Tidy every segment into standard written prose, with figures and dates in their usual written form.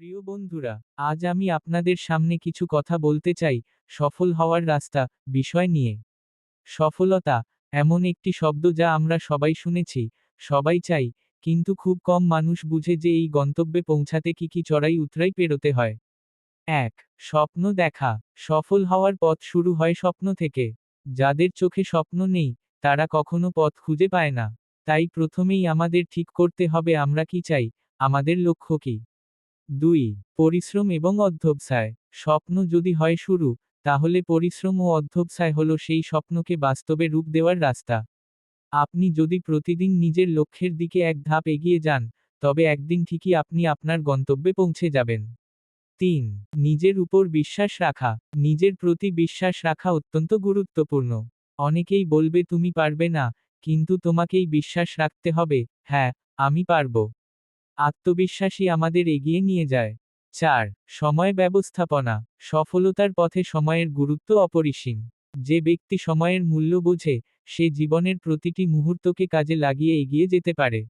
প্রিয় বন্ধুরা, আজ আমি আপনাদের সামনে কিছু কথা বলতে চাই সফল হওয়ার রাস্তা বিষয় নিয়ে। সফলতা এমন একটি শব্দ যা আমরা সবাই শুনেছি, সবাই চাই, কিন্তু খুব কম মানুষ বুঝে যে এই গন্তব্যে পৌঁছাতে কি চড়াই উতরাই পেরোতে হয়। ১. স্বপ্ন দেখা। সফল হওয়ার পথ শুরু হয় স্বপ্ন থেকে। যাদের চোখে স্বপ্ন নেই, তারা কখনো পথ খুঁজে পায় না। তাই প্রথমেই আমাদের ঠিক করতে হবে আমরা কি চাই, আমাদের লক্ষ্য কি। ২. পরিশ্রম এবং অধ্যবসায়। স্বপ্ন যদি হয় শুরু, তাহলে পরিশ্রম ও অধ্যবসায় হলো সেই স্বপ্নকে বাস্তবে রূপ দেওয়ার রাস্তা। আপনি যদি প্রতিদিন নিজের লক্ষ্যের দিকে এক ধাপ এগিয়ে যান, তবে একদিন ঠিকই আপনি আপনার গন্তব্যে পৌঁছে যাবেন। ৩. নিজের উপর বিশ্বাস রাখা। নিজের প্রতি বিশ্বাস রাখা অত্যন্ত গুরুত্বপূর্ণ। অনেকেই বলবে তুমি পারবে না, কিন্তু তোমাকেই বিশ্বাস রাখতে হবে, হ্যাঁ, আমি পারব। আত্মবিশ্বাসী আমাদের এগিয়ে নিয়ে যায়। ৪. সময় ব্যবস্থাপনা। সফলতার পথে সময়ের গুরুত্ব অপরিসীম। যে ব্যক্তি সময়ের মূল্য বোঝে, সে জীবনের প্রতিটি মুহূর্তকে কাজে লাগিয়ে এগিয়ে যেতে পারে।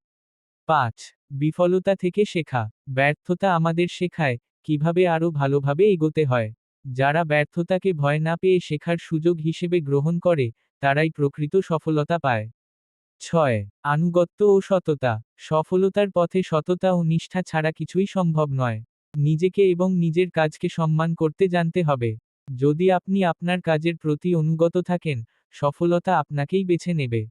৫. বিফলতা থেকে শেখা। ব্যর্থতা আমাদের শেখায় কিভাবে আরও ভালোভাবে এগোতে হয়। যারা ব্যর্থতাকে ভয় না পেয়ে শেখার সুযোগ হিসেবে গ্রহণ করে, তারাই প্রকৃত সফলতা পায়। ৬. আনুগত্য ও সততা। সফলতার পথে সততা ও নিষ্ঠা ছাড়া কিছুই সম্ভব নয়। নিজেকে এবং নিজের কাজকে সম্মান করতে জানতে হবে। যদি আপনি আপনার কাজের প্রতি অনুগত থাকেন, সফলতা আপনাকেই বেছে নেবে।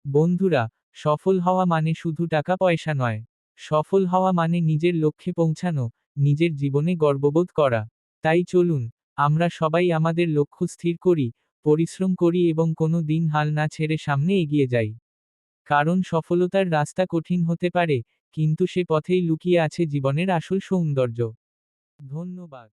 বন্ধুরা, সফল হওয়া মানে শুধু টাকা পয়সা নয়। সফল হওয়া মানে নিজের লক্ষ্যে পৌঁছানো, নিজের জীবনে গর্ববোধ করা। তাই চলুন, আমরা সবাই আমাদের লক্ষ্য স্থির করি, পরিশ্রম করি এবং কোনো দিন হাল না ছেড়ে সামনে এগিয়ে যাই। কারণ সফলতার রাস্তা কঠিন হতে পারে, কিন্তু সে পথেই লুকিয়ে আছে জীবনের আসল সৌন্দর্য। ধন্যবাদ।